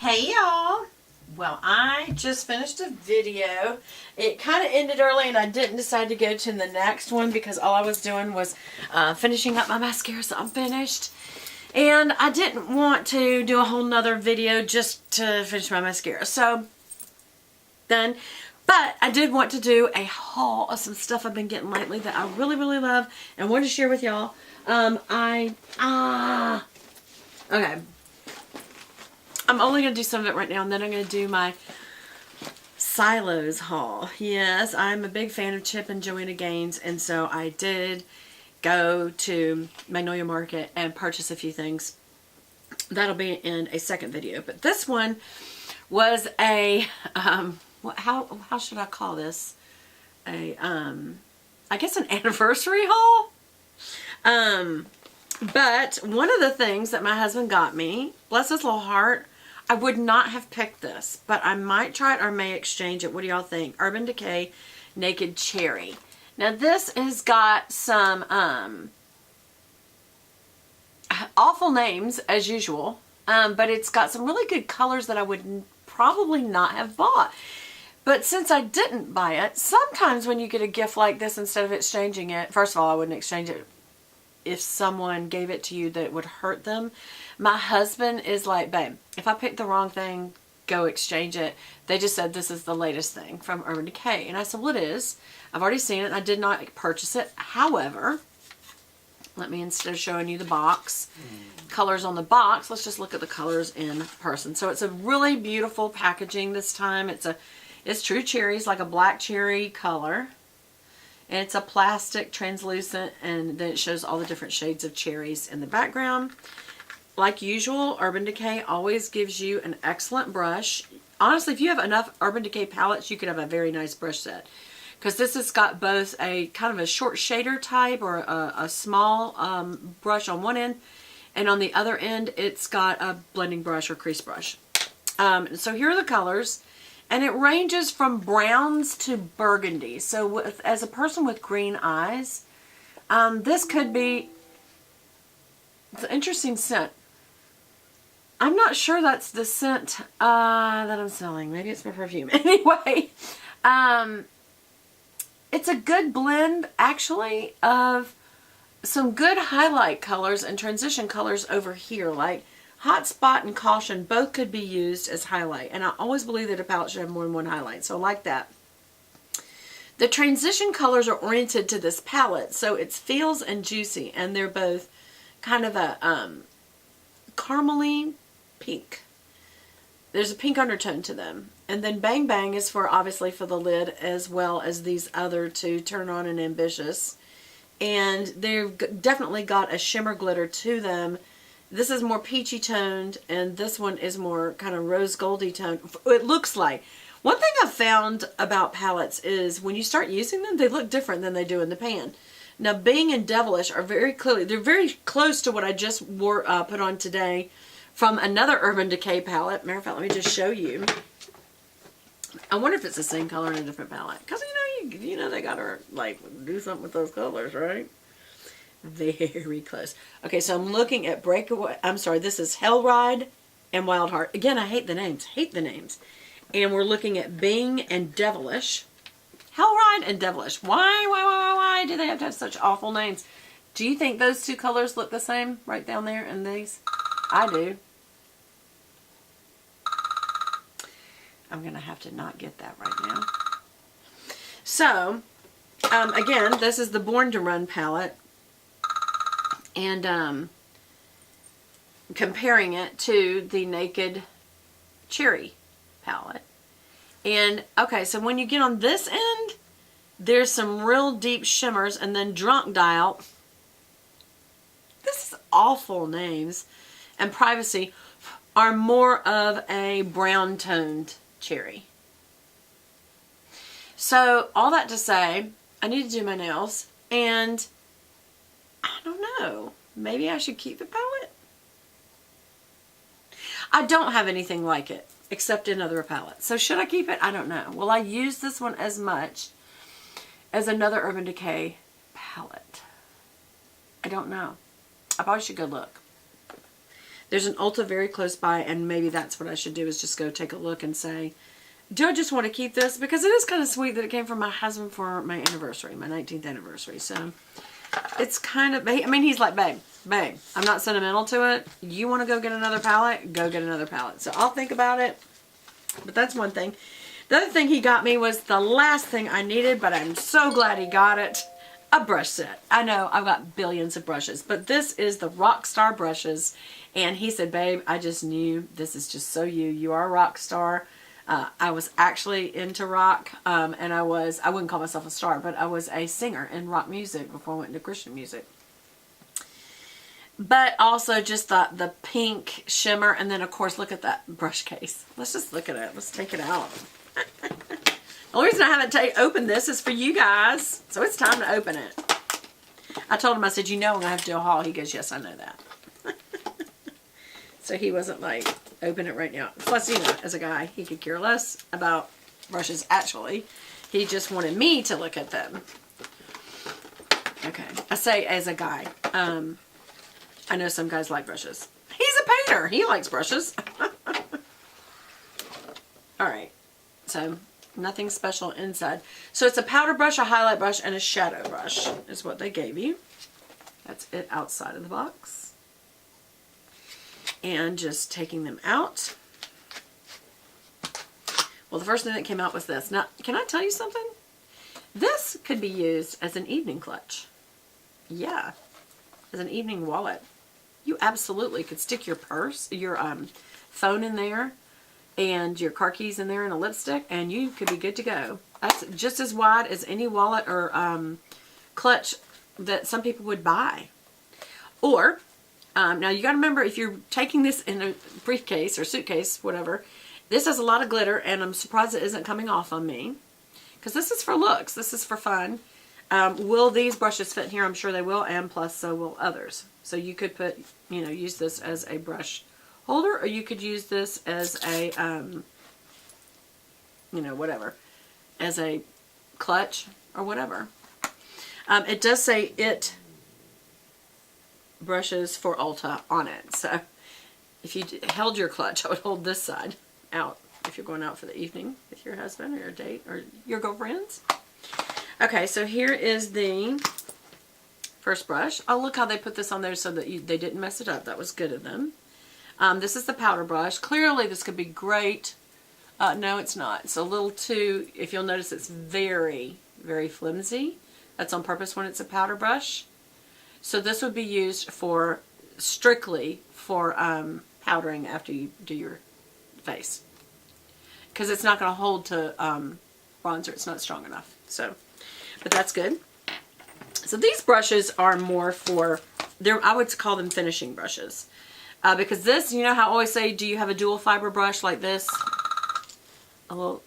Hey y'all! Well, I just finished a video. It kind of ended early and I didn't decide to go to the next one because all I was doing was finishing up my mascara, so I'm finished. And I didn't want to do a whole nother video just to finish my mascara. So, done. But I did want to do a haul of some stuff I've been getting lately that I really, really love and wanted to share with y'all. Okay. I'm only going to do some of it right now, and then I'm going to do my silos haul. Yes, I'm a big fan of Chip and Joanna Gaines, and so I did go to Magnolia Market and purchase a few things. That'll be in a second video, but this one was a, how should I call this? I guess an anniversary haul? But one of the things that my husband got me, bless his little heart, I would not have picked this, but I might try it or may exchange it. What do y'all think? Urban Decay Naked Cherry. Now this has got some awful names as usual, but it's got some really good colors that I would probably not have bought. But since I didn't buy it, sometimes when you get a gift like this, instead of exchanging it, first of all, I wouldn't exchange it if someone gave it to you that would hurt them. My husband is like, babe, if I pick the wrong thing, go exchange it. They just said this is the latest thing from Urban Decay. And I said, well, it is. I've already seen it and I did not purchase it. However, let me, instead of showing you the box, colors on the box, let's just look at the colors in person. So it's a really beautiful packaging this time. It's true cherries, like a black cherry color. And it's a plastic translucent, and then it shows all the different shades of cherries in the background. Like usual, Urban Decay always gives you an excellent brush. Honestly, if you have enough Urban Decay palettes, you could have a very nice brush set. Because this has got both a kind of a short shader type or a small brush on one end. And on the other end, it's got a blending brush or crease brush. So here are the colors. And it ranges from browns to burgundy. So as a person with green eyes, this could be, it's an interesting scent. I'm not sure that's the scent that I'm selling. Maybe it's my perfume. Anyway, it's a good blend, actually, of some good highlight colors and transition colors over here. Like Hot Spot and Caution both could be used as highlight. And I always believe that a palette should have more than one highlight. So I like that. The transition colors are oriented to this palette. So it's Feels and Juicy. And they're both kind of a caramely pink. There's a pink undertone to them. And then Bang Bang is for, obviously, for the lid, as well as these other two, Turn On and Ambitious. And they've definitely got a shimmer glitter to them. This is more peachy toned, and this one is more kind of rose goldy toned. It looks like. One thing I've found about palettes is when you start using them, they look different than they do in the pan. Now, Bing and Devilish are very clearly, they're very close to what I just put on today from another Urban Decay palette. Matter of fact, let me just show you. I wonder if it's the same color in a different palette. Because, you know, they got to, like, do something with those colors, right? Very close. Okay, so I'm looking at Breakaway. I'm sorry, this is Hell Ride and Wild Heart. Again, I hate the names. Hate the names. And we're looking at Bing and Devilish. Hell Ride and Devilish. Why do they have to have such awful names? Do you think those two colors look the same right down there in these? I do. I'm going to have to not get that right now. So, again, this is the Born to Run palette. And comparing it to the Naked Cherry palette. And, okay, so when you get on this end, there's some real deep shimmers, and then Drunk Dial. This is awful names. And Privacy are more of a brown toned cherry. So, all that to say, I need to do my nails, and I don't know. Maybe I should keep the palette? I don't have anything like it, except another palette. So should I keep it? I don't know. Will I use this one as much as another Urban Decay palette? I don't know. I probably should go look. There's an Ulta very close by, and maybe that's what I should do, is just go take a look and say, do I just want to keep this? Because it is kind of sweet that it came from my husband for my anniversary, my 19th anniversary. So it's kind of, I mean, he's like, babe, I'm not sentimental to it. You want to go get another palette? Go get another palette. So I'll think about it. But that's one thing. The other thing he got me was the last thing I needed, but I'm so glad he got it. A brush set. I know I've got billions of brushes, but this is the Rockstar brushes. And he said, babe, I just knew this is just so you. You are a rock star. I was actually into rock, and I wouldn't call myself a star, but I was a singer in rock music before I went into Christian music. But also just the pink shimmer, and then of course look at that brush case. Let's just look at it. Let's take it out. The only reason I haven't opened this is for you guys, so it's time to open it. I told him, I said, you know I'm going to have to do a haul. He goes, yes, I know that. So he wasn't like, open it right now. Plus, you know, as a guy, he could care less about brushes actually. He just wanted me to look at them. Okay. I say as a guy. I know some guys like brushes. He's a painter. He likes brushes. Alright. So, nothing special inside. So, it's a powder brush, a highlight brush, and a shadow brush is what they gave you. That's it outside of the box. And just taking them out. Well, the first thing that came out was this. Now, can I tell you something? This could be used as an evening clutch. Yeah. As an evening wallet. You absolutely could stick your purse, your phone in there, and your car keys in there, and a lipstick, and you could be good to go. That's just as wide as any wallet or clutch that some people would buy. Or, now you got to remember, if you're taking this in a briefcase or suitcase, whatever, this has a lot of glitter, and I'm surprised it isn't coming off on me. Because this is for looks. This is for fun. Will these brushes fit in here? I'm sure they will, and plus so will others. So you could put, you know, use this as a brush holder, or you could use this as a, you know, whatever, as a clutch or whatever. It does say it brushes for Ulta on it. So if you held your clutch, I would hold this side out if you're going out for the evening with your husband or your date or your girlfriends. Okay, so here is the first brush. Oh, look how they put this on there so that they didn't mess it up. That was good of them. This is the powder brush. Clearly this could be great. No, it's not. It's a little too, if you'll notice, it's very, very flimsy. That's on purpose when it's a powder brush. So this would be used for, strictly for powdering after you do your face. Because it's not going to hold to bronzer. It's not strong enough. So, but that's good. So these brushes are more for, I would call them finishing brushes. Because this, you know how I always say, do you have a dual fiber brush like this? A little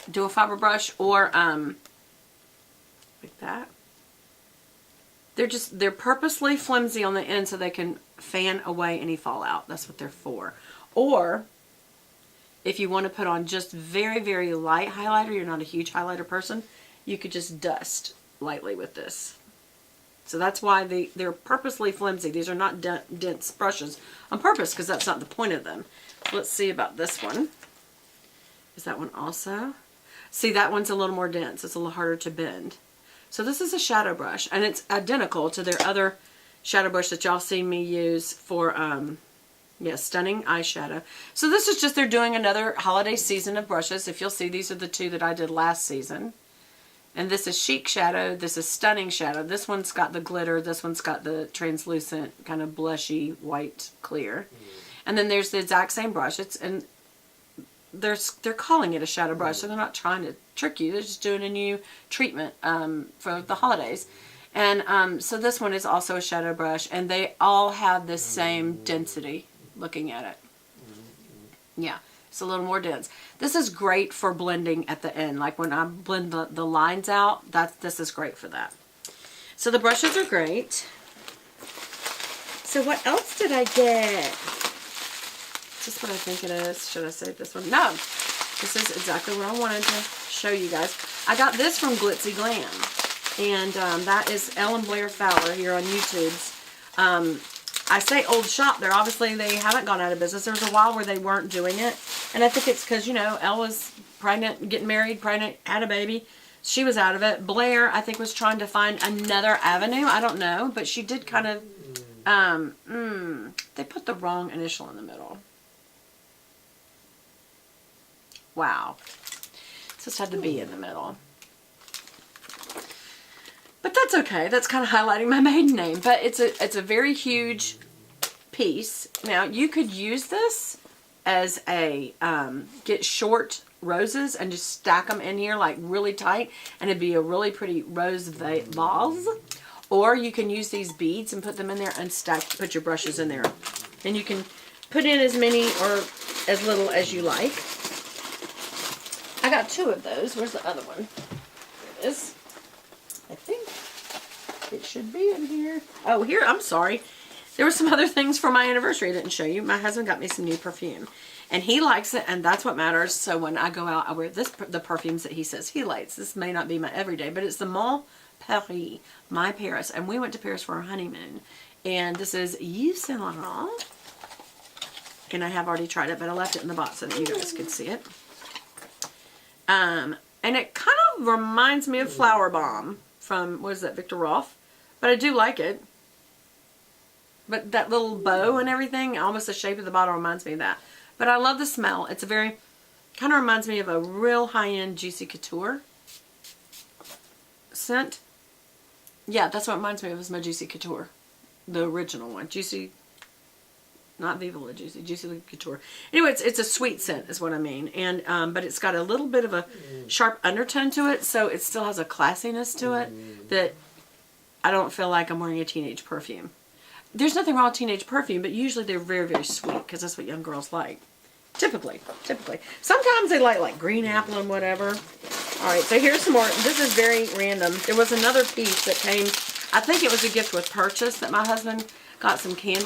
dual fiber brush, or like that. They're purposely flimsy on the end so they can fan away any fallout. That's what they're for. Or if you want to put on just very, very light highlighter, you're not a huge highlighter person, you could just dust lightly with this. So that's why they're purposely flimsy. These are not dense brushes on purpose, because that's not the point of them. Let's see about this one. Is that one also? See, that one's a little more dense. It's a little harder to bend. So this is a shadow brush, and it's identical to their other shadow brush that y'all see me use for, yeah, stunning eyeshadow. So this is just, they're doing another holiday season of brushes. If you'll see, these are the two that I did last season. And this is Chic Shadow. This is Stunning Shadow. This one's got the glitter. This one's got the translucent, kind of blushy, white, clear. And then there's the exact same brush. And they're calling it a shadow brush, so they're not trying to trick you. They're just doing a new treatment for the holidays. And so this one is also a shadow brush, and they all have the same density looking at it. Yeah, it's a little more dense. This is great for blending at the end. Like when I blend the lines out, this is great for that. So the brushes are great. So what else did I get? Is this what I think it is? Should I save this one? No. This is exactly what I wanted to show you guys. I got this from Glitsy Glam. And that is ELLE and BLAIR Fowler here on YouTube's I say old shop. They're obviously, they haven't gone out of business. There was a while where they weren't doing it. And I think it's because, you know, Elle was pregnant, getting married, pregnant, had a baby. She was out of it. Blair, I think, was trying to find another avenue. I don't know. But she did kind of, they put the wrong initial in the middle. Wow. It just had the B in the middle. But that's okay. That's kind of highlighting my maiden name. But it's a very huge piece. Now, you could use this as a, get short roses and just stack them in here like really tight. And it'd be a really pretty rose vase. Or you can use these beads and put them in there and put your brushes in there. And you can put in as many or as little as you like. I got 2 of those. Where's the other one? There it is. I think it should be in here. Oh, here, I'm sorry. There were some other things for my anniversary I didn't show you. My husband got me some new perfume. And he likes it, and that's what matters. So when I go out, I wear the perfumes that he says he likes. This may not be my everyday, but it's the Mont Paris, My Paris. And we went to Paris for our honeymoon. And this is Yves Saint Laurent. And I have already tried it, but I left it in the box so that you guys could see it. And it kind of reminds me of Flower Bomb from, what is that, Victor Rolf? But I do like it. But that little bow and everything, almost the shape of the bottle reminds me of that. But I love the smell. It's a very, kind of reminds me of a real high-end Juicy Couture scent. Yeah, that's what it reminds me of, is my Juicy Couture. The original one. Juicy, not Viva La Juicy, Juicy La Couture. Anyway, it's a sweet scent is what I mean. And but it's got a little bit of a sharp undertone to it, so it still has a classiness to it that I don't feel like I'm wearing a teenage perfume. There's nothing wrong with teenage perfume, but usually they're very, very sweet because that's what young girls like. Typically. Sometimes they like green apple and whatever. Alright, so here's some more. This is very random. There was another piece that came, I think it was a gift with purchase that my husband got some candles.